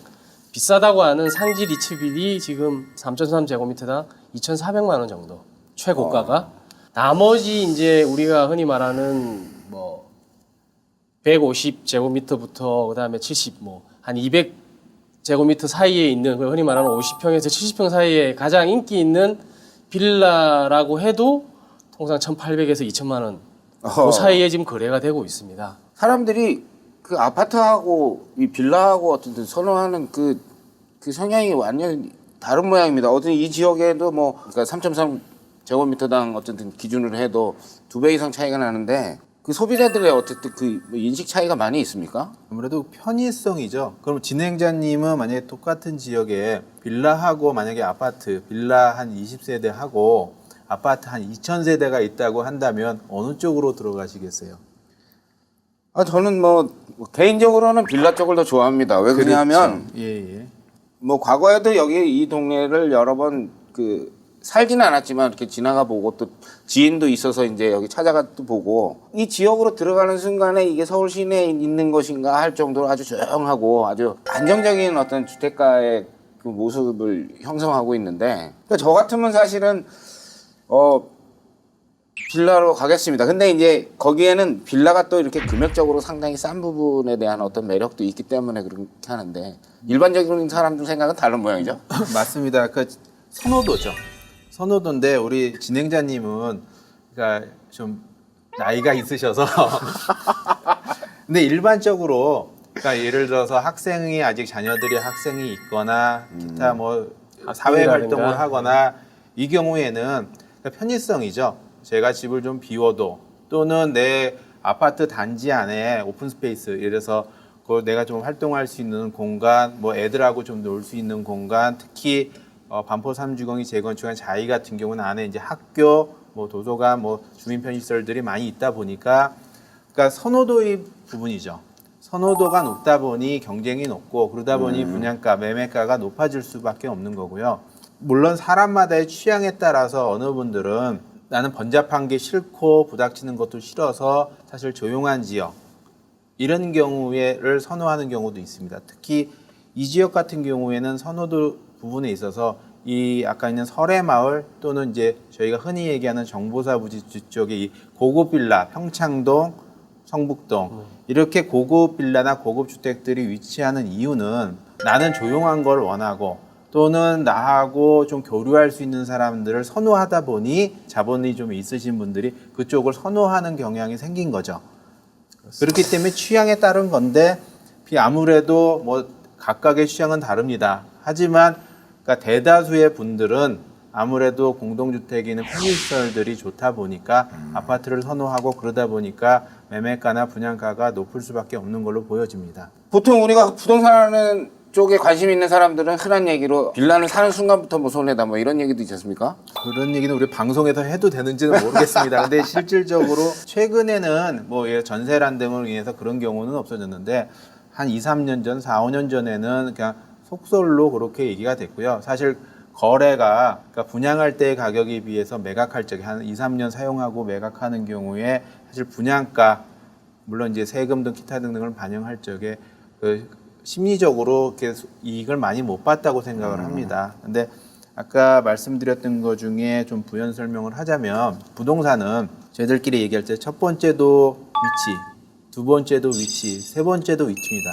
비싸다고 하는 상지 리츠빌이 지금 3.3제곱미터당 2,400만 원 정도 최고가가. 나머지 이제 우리가 흔히 말하는 뭐 150제곱미터부터 그다음에 70 뭐 한 200제곱미터 사이에 있는 흔히 말하는 50평에서 70평 사이에 가장 인기 있는 빌라라고 해도 통상 1,800에서 2천만 원 그 사이에 지금 거래가 되고 있습니다. 사람들이 그 아파트하고 이 빌라하고 어떤 선호하는 그 성향이 완전히 다른 모양입니다. 어떤 이 지역에도 뭐 그러니까 3.3제곱미터당 어쨌든 기준으로 해도 2배 이상 차이가 나는데 그 소비자들의 어쨌든 그 인식 차이가 많이 있습니까? 아무래도 편의성이죠. 그럼 진행자님은 만약에 똑같은 지역에 빌라하고 만약에 아파트, 빌라 한 20세대 하고 아파트 한 2,000세대가 있다고 한다면 어느 쪽으로 들어가시겠어요? 저는 뭐 개인적으로는 빌라 쪽을 더 좋아합니다. 왜 그러냐면 예. 뭐 과거에도 여기 이 동네를 여러 번 살지는 않았지만 이렇게 지나가 보고 또 지인도 있어서 이제 여기 찾아가 또 보고 이 지역으로 들어가는 순간에 이게 서울 시내에 있는 것인가 할 정도로 아주 조용하고 아주 안정적인 어떤 주택가의 그 모습을 형성하고 있는데 그러니까 저 같으면 사실은 빌라로 가겠습니다. 근데 이제 거기에는 빌라가 또 이렇게 금액적으로 상당히 싼 부분에 대한 어떤 매력도 있기 때문에 그렇게 하는데 일반적인 사람들 생각은 다른 모양이죠. 맞습니다. 그 선호도죠. 선호도인데 우리 진행자님은 그러니까 좀 나이가 있으셔서 근데 일반적으로 그러니까 예를 들어서 학생이 아직 자녀들이 학생이 있거나 기타 뭐 사회 활동을 하거나 이 경우에는 편의성이죠. 제가 집을 좀 비워도 또는 내 아파트 단지 안에 오픈 스페이스 예를 들어서 내가 좀 활동할 수 있는 공간, 뭐 애들하고 좀 놀 수 있는 공간, 특히 반포 3주공이 재건축한 자이 같은 경우는 안에 이제 학교, 뭐 도서관, 뭐 주민편의시설들이 많이 있다 보니까 그러니까 선호도의 부분이죠. 선호도가 높다 보니 경쟁이 높고 그러다 보니 분양가, 매매가가 높아질 수밖에 없는 거고요. 물론 사람마다의 취향에 따라서 어느 분들은 나는 번잡한 게 싫고 부닥치는 것도 싫어서 사실 조용한 지역 이런 경우를 선호하는 경우도 있습니다. 특히 이 지역 같은 경우에는 선호도 부분에 있어서 이 아까 있는 설해마을 또는 이제 저희가 흔히 얘기하는 정보사 부지 쪽의 이 고급 빌라, 평창동, 성북동 이렇게 고급 빌라나 고급 주택들이 위치하는 이유는 나는 조용한 걸 원하고 또는 나하고 좀 교류할 수 있는 사람들을 선호하다 보니 자본이 좀 있으신 분들이 그쪽을 선호하는 경향이 생긴 거죠. 그렇기 때문에 취향에 따른 건데 아무래도 뭐 각각의 취향은 다릅니다. 하지만 그러니까 대다수의 분들은 아무래도 공동주택에는 편의시설들이 좋다 보니까 아파트를 선호하고 그러다 보니까 매매가나 분양가가 높을 수밖에 없는 걸로 보여집니다. 보통 우리가 부동산 쪽에 관심 있는 사람들은 흔한 얘기로 빌라는 사는 순간부터 뭐 손해다 뭐 이런 얘기도 있지 않습니까? 그런 얘기는 우리 방송에서 해도 되는지는 모르겠습니다. 근데 실질적으로 최근에는 뭐 전세란 등을 인해서 그런 경우는 없어졌는데 한 2, 3년 전, 4, 5년 전에는 그냥 속설로 그렇게 얘기가 됐고요. 사실 거래가 그러니까 분양할 때 가격에 비해서 매각할 적에 한 2, 3년 사용하고 매각하는 경우에 사실 분양가 물론 이제 세금 등 기타 등등을 반영할 적에 그 심리적으로 이렇게 이익을 많이 못 봤다고 생각을 합니다. 근데 아까 말씀드렸던 것 중에 좀 부연 설명을 하자면 부동산은 저희들끼리 얘기할 때 첫 번째도 위치, 두 번째도 위치, 세 번째도 위치입니다.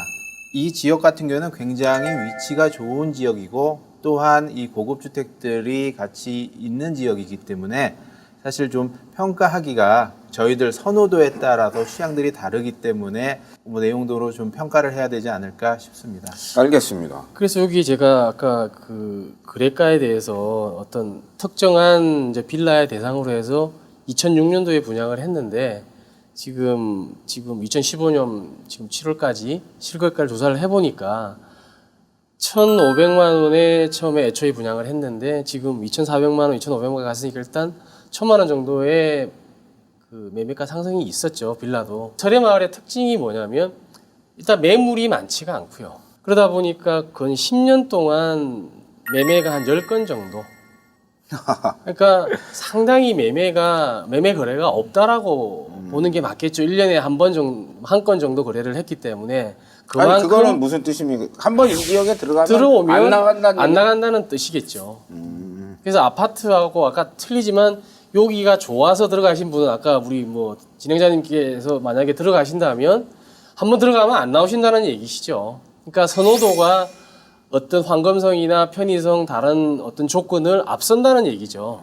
이 지역 같은 경우는 굉장히 위치가 좋은 지역이고 또한 이 고급 주택들이 같이 있는 지역이기 때문에 사실 좀 평가하기가 저희들 선호도에 따라서 취향들이 다르기 때문에 뭐 내용도로 좀 평가를 해야 되지 않을까 싶습니다. 알겠습니다. 그래서 여기 제가 아까 그 거래가에 대해서 어떤 특정한 이제 빌라의 대상으로 해서 2006년도에 분양을 했는데 지금 2015년 지금 7월까지 실거래가를 조사를 해보니까 1,500만 원에 처음에 애초에 분양을 했는데 지금 2,400만 원, 2,500만 원 갔으니까 일단 1,000만 원 정도의 그 매매가 상승이 있었죠. 빌라도. 설해마을의 특징이 뭐냐면 일단 매물이 많지가 않고요. 그러다 보니까 근 10년 동안 매매가 한 10건 정도. 그러니까 상당히 매매 거래가 없다라고 보는 게 맞겠죠. 1년에 한 건 정도 거래를 했기 때문에 그만큼 아니 그거는 무슨 뜻입니까? 한번 이 지역에 들어오면 안 나간다는 뜻이겠죠. 그래서 아파트하고 아까 틀리지만 여기가 좋아서 들어가신 분은 아까 우리 뭐 진행자님께서 만약에 들어가신다면 한번 들어가면 안 나오신다는 얘기시죠. 그러니까 선호도가 어떤 황금성이나 편의성 다른 어떤 조건을 앞선다는 얘기죠.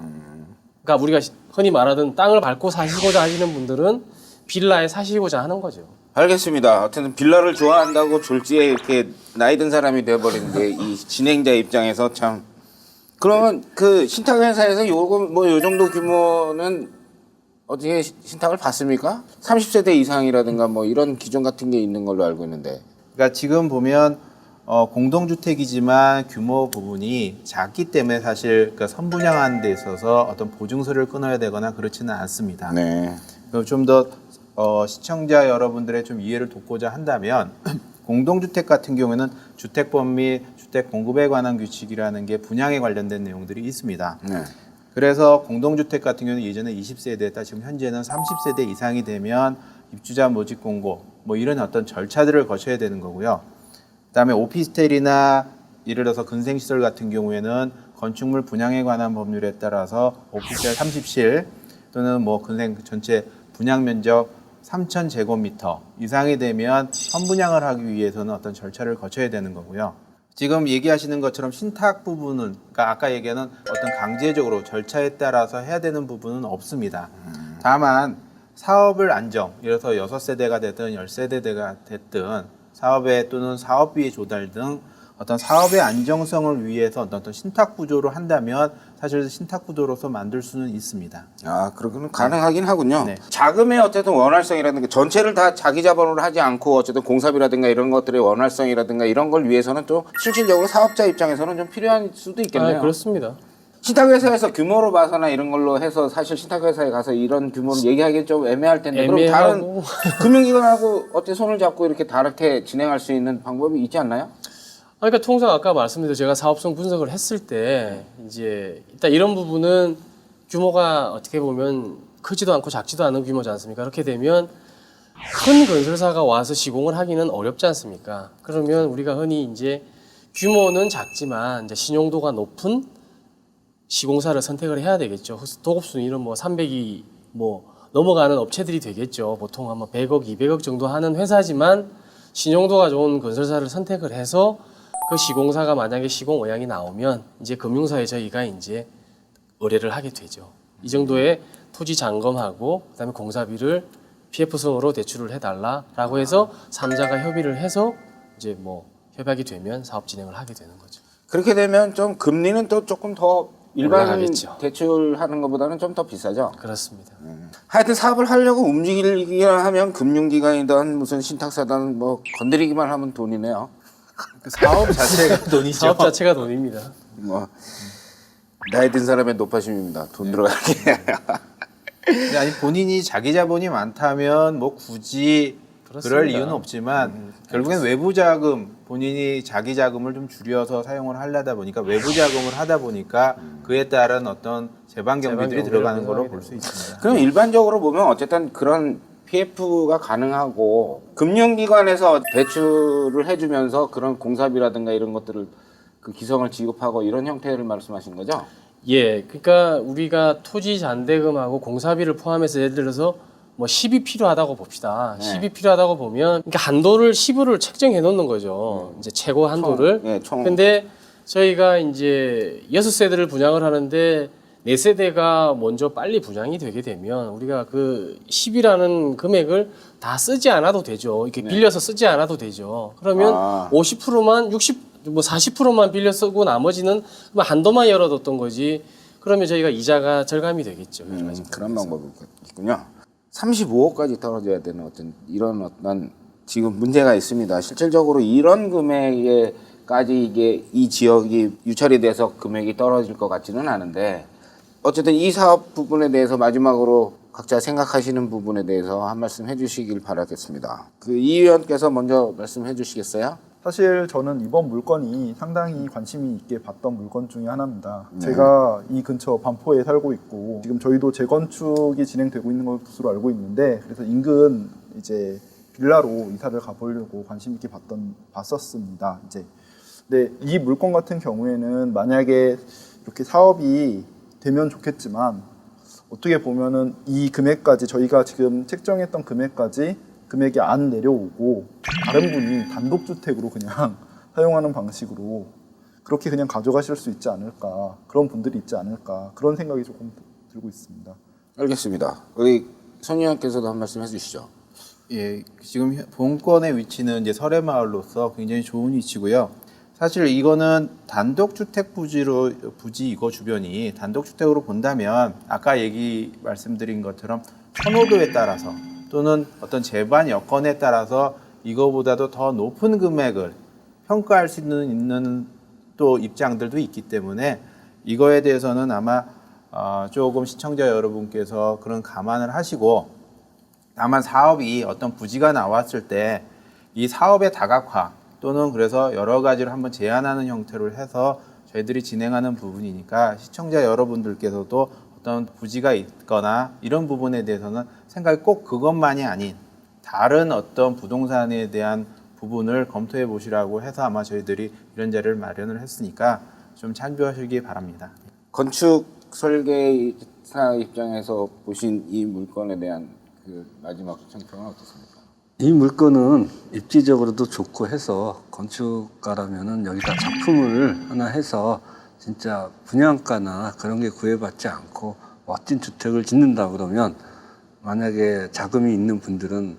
그러니까 우리가 흔히 말하던 땅을 밟고 사시고자 하시는 분들은 빌라에 사시고자 하는 거죠. 알겠습니다. 어쨌든 빌라를 좋아한다고 졸지에 이렇게 나이 든 사람이 되어버리는데 이 진행자 입장에서 참 그러면 그 신탁 회사에서 요거 뭐 요 정도 규모는 어떻게 신탁을 받습니까? 30세대 이상이라든가 뭐 이런 기준 같은 게 있는 걸로 알고 있는데. 그러니까 지금 보면 공동주택이지만 규모 부분이 작기 때문에 사실 그러니까 선분양하는 데 있어서 어떤 보증서를 끊어야 되거나 그렇지는 않습니다. 네. 좀 더 시청자 여러분들의 좀 이해를 돕고자 한다면 공동주택 같은 경우에는 주택법 및 주택 공급에 관한 규칙이라는 게 분양에 관련된 내용들이 있습니다. 네. 그래서 공동주택 같은 경우는 예전에 20세대였다 지금 현재는 30세대 이상이 되면 입주자 모집 공고 뭐 이런 어떤 절차들을 거쳐야 되는 거고요. 그다음에 오피스텔이나 예를 들어서 근생시설 같은 경우에는 건축물 분양에 관한 법률에 따라서 오피스텔 30실 또는 뭐 근생 전체 분양 면적 3,000제곱미터 이상이 되면 선분양을 하기 위해서는 어떤 절차를 거쳐야 되는 거고요. 지금 얘기하시는 것처럼 신탁 부분은 그러니까 아까 얘기하는 어떤 강제적으로 절차에 따라서 해야 되는 부분은 없습니다. 다만 사업을 안정, 예를 들어서 6세대가 됐든 10세대가 됐든 사업에 또는 사업비 조달 등 어떤 사업의 안정성을 위해서 어떤 신탁 구조를 한다면 사실 신탁 구도로서 만들 수는 있습니다. 아, 그러면 가능하긴 하군요. 네. 자금의 어쨌든 원활성이라는 게 전체를 다 자기 자본으로 하지 않고 어쨌든 공사비라든가 이런 것들의 원활성이라든가 이런 걸 위해서는 또 실질적으로 사업자 입장에서는 좀 필요한 수도 있겠네요. 그렇습니다. 신탁회사에서 규모로 봐서나 이런 걸로 해서 사실 신탁회사에 가서 이런 규모를 얘기하기 좀 애매할 텐데 그럼 다른 애매하고. 금융기관하고 어떻게 손을 잡고 이렇게 다르게 진행할 수 있는 방법이 있지 않나요? 그러니까 통상 아까 말씀드린 제가 사업성 분석을 했을 때 이제 일단 이런 부분은 규모가 어떻게 보면 크지도 않고 작지도 않은 규모지 않습니까? 그렇게 되면 큰 건설사가 와서 시공을 하기는 어렵지 않습니까? 그러면 우리가 흔히 이제 규모는 작지만 이제 신용도가 높은 시공사를 선택을 해야 되겠죠. 도급 순위는 뭐 300이 뭐 넘어가는 업체들이 되겠죠. 보통 아마 100억, 200억 정도 하는 회사지만 신용도가 좋은 건설사를 선택을 해서 그 시공사가 만약에 시공 의향이 나오면 이제 금융사에 저희가 이제 의뢰를 하게 되죠. 이 정도의 토지 잔금하고 그다음에 공사비를 PF성으로 대출을 해달라라고 해서 3자가 협의를 해서 이제 뭐 협약이 되면 사업 진행을 하게 되는 거죠. 그렇게 되면 좀 금리는 또 조금 더 일반 올라가겠죠. 대출하는 것보다는 좀 더 비싸죠. 그렇습니다. 하여튼 사업을 하려고 움직이기만 하면 금융기관이든 무슨 신탁사든 뭐 건드리기만 하면 돈이네요. 그 사업 자체가 돈이죠. 사업 자체가 돈입니다. 뭐 나이 든 사람의 노파심입니다. 돈 들어가게. 근데 아니 본인이 자기 자본이 많다면 뭐 굳이 그럴 그렇습니다. 이유는 없지만 결국엔 외부 자금 본인이 자기 자금을 좀 줄여서 사용을 하려다 보니까 외부 자금을 하다 보니까 그에 따른 어떤 재반 경비들이 경비를 들어가는 걸로 하게 볼 수 있습니다. 그럼 일반적으로 보면 어쨌든 그런 PF가 가능하고 금융기관에서 대출을 해주면서 그런 공사비라든가 이런 것들을 그 기성을 지급하고 이런 형태를 말씀하시는 거죠? 예, 그러니까 우리가 토지 잔대금하고 공사비를 포함해서 예를 들어서 뭐 10이 필요하다고 봅시다. 네. 10이 필요하다고 보면 그러니까 한도를 10으로 책정해 놓는 거죠. 이제 최고 한도를. 총. 근데 저희가 이제 6세대를 분양을 하는데 4세대가 먼저 빨리 분양이 되게 되면 우리가 그 10이라는 금액을 다 쓰지 않아도 되죠. 이렇게 빌려서 쓰지 않아도 되죠. 그러면 50%만 40%만 빌려 쓰고 나머지는 한도만 열어뒀던 거지. 그러면 저희가 이자가 절감이 되겠죠. 여러 가지 그런 방법이 있군요. 35억까지 떨어져야 되는 어떤 이런 어떤 지금 문제가 있습니다. 실질적으로 이런 금액에까지 이게 이 지역이 유찰이 돼서 금액이 떨어질 것 같지는 않은데 어쨌든 이 사업 부분에 대해서 마지막으로 각자 생각하시는 부분에 대해서 한 말씀 해주시길 바라겠습니다. 그 이 의원께서 먼저 말씀해 주시겠어요? 사실 저는 이번 물건이 상당히 관심이 있게 봤던 물건 중에 하나입니다. 제가 이 근처 반포에 살고 있고 지금 저희도 재건축이 진행되고 있는 것으로 알고 있는데 그래서 인근 이제 빌라로 이사를 가보려고 관심 있게 봤었습니다. 이제 근데 이 물건 같은 경우에는 만약에 이렇게 사업이 되면 좋겠지만 어떻게 보면은 이 금액까지 저희가 지금 책정했던 금액이 안 내려오고 다른 분이 단독주택으로 그냥 사용하는 방식으로 그렇게 그냥 가져가실 수 있지 않을까 그런 분들이 있지 않을까 그런 생각이 조금 들고 있습니다. 알겠습니다. 우리 손 의원께서도 한 말씀 해주시죠. 예, 지금 본권의 위치는 이제 설해마을로서 굉장히 좋은 위치고요. 사실 이거는 단독주택 부지 이거 주변이 단독주택으로 본다면 아까 말씀드린 것처럼 선호도에 따라서 또는 어떤 재반 여건에 따라서 이거보다도 더 높은 금액을 평가할 수 있는 또 입장들도 있기 때문에 이거에 대해서는 아마 조금 시청자 여러분께서 그런 감안을 하시고 다만 사업이 어떤 부지가 나왔을 때 이 사업의 다각화 또는 그래서 여러 가지를 한번 제안하는 형태로 해서 저희들이 진행하는 부분이니까 시청자 여러분들께서도 어떤 부지가 있거나 이런 부분에 대해서는 생각이 꼭 그것만이 아닌 다른 어떤 부동산에 대한 부분을 검토해 보시라고 해서 아마 저희들이 이런 자리를 마련을 했으니까 좀 참조하시기 바랍니다. 건축 설계사 입장에서 보신 이 물건에 대한 그 마지막 평은 어떻습니까? 이 물건은 입지적으로도 좋고 해서 건축가라면은 여기다 작품을 하나 해서 진짜 분양가나 그런 게 구애받지 않고 멋진 주택을 짓는다 그러면 만약에 자금이 있는 분들은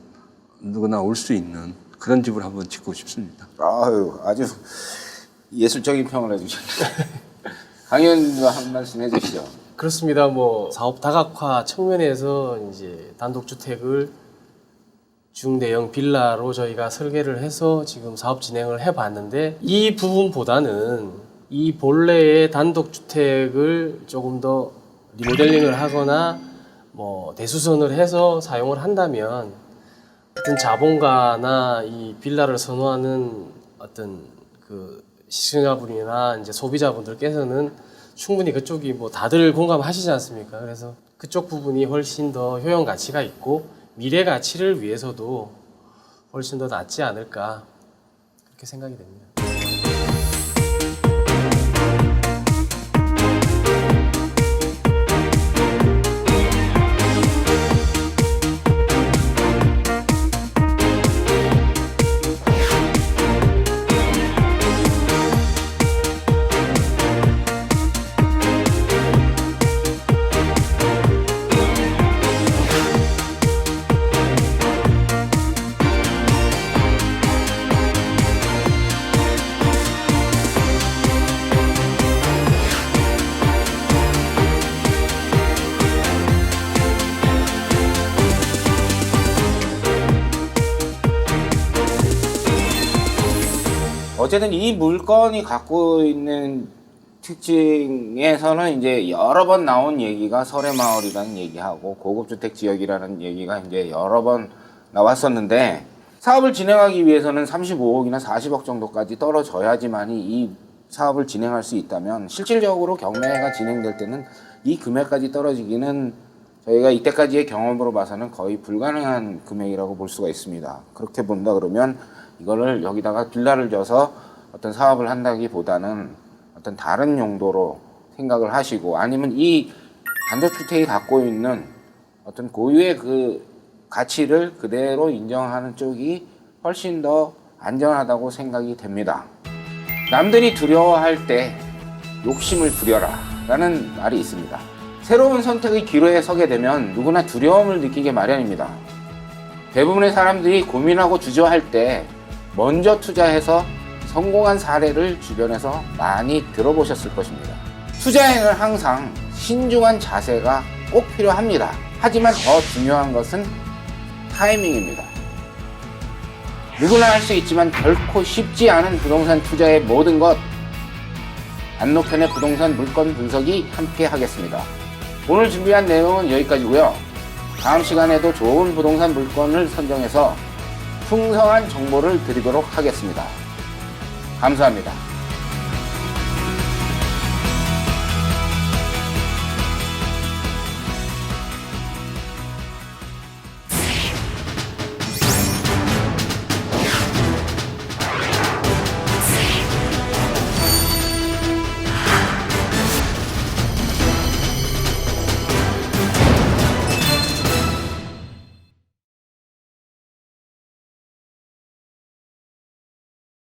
누구나 올 수 있는 그런 집을 한번 짓고 싶습니다. 아유, 아주 예술적인 평을 해주셨네요. 강 의원님도 한 말씀 해주시죠. 그렇습니다. 뭐 사업 다각화 측면에서 이제 단독주택을 중대형 빌라로 저희가 설계를 해서 지금 사업 진행을 해봤는데 이 부분보다는 이 본래의 단독주택을 조금 더 리모델링을 하거나 뭐 대수선을 해서 사용을 한다면 어떤 자본가나 이 빌라를 선호하는 어떤 그 시청자분이나 이제 소비자분들께서는 충분히 그쪽이 뭐 다들 공감하시지 않습니까? 그래서 그쪽 부분이 훨씬 더 효용 가치가 있고 미래 가치를 위해서도 훨씬 더 낫지 않을까 그렇게 생각이 됩니다. 어쨌든 이 물건이 갖고 있는 특징에서는 이제 여러 번 나온 얘기가 설해마을이라는 얘기하고 고급주택 지역이라는 얘기가 이제 여러 번 나왔었는데 사업을 진행하기 위해서는 35억이나 40억 정도까지 떨어져야지만이 이 사업을 진행할 수 있다면 실질적으로 경매가 진행될 때는 이 금액까지 떨어지기는 저희가 이때까지의 경험으로 봐서는 거의 불가능한 금액이라고 볼 수가 있습니다. 그렇게 본다 그러면 이거를 여기다가 빌라를 져서 어떤 사업을 한다기보다는 어떤 다른 용도로 생각을 하시고 아니면 이 단독주택이 갖고 있는 어떤 고유의 그 가치를 그대로 인정하는 쪽이 훨씬 더 안전하다고 생각이 됩니다. 남들이 두려워할 때 욕심을 부려라 라는 말이 있습니다. 새로운 선택의 기로에 서게 되면 누구나 두려움을 느끼게 마련입니다. 대부분의 사람들이 고민하고 주저할 때 먼저 투자해서 성공한 사례를 주변에서 많이 들어보셨을 것입니다. 투자에는 항상 신중한 자세가 꼭 필요합니다. 하지만 더 중요한 것은 타이밍입니다. 누구나 할 수 있지만 결코 쉽지 않은 부동산 투자의 모든 것 안노편의 부동산 물건 분석이 함께 하겠습니다. 오늘 준비한 내용은 여기까지고요. 다음 시간에도 좋은 부동산 물건을 선정해서 풍성한 정보를 드리도록 하겠습니다. 감사합니다.